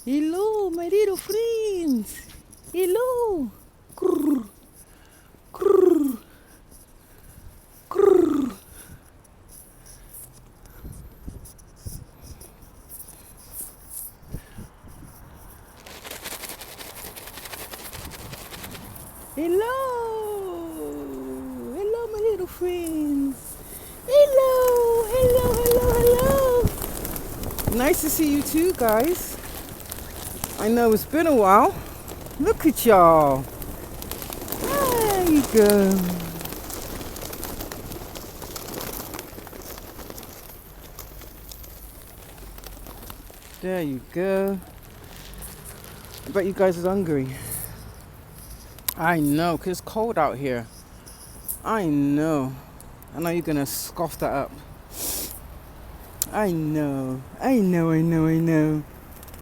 Hello, my little friends. Hello. Grrr, grrr, grrr. Hello. Hello, my little friends. Hello. Hello, hello, hello. Nice to see you too, guys. I know it's been a while. Look at y'all. There you go. There you go. I bet you guys are hungry. I know, 'cause it's cold out here. I know. I know you're gonna scoff that up. I know. I know.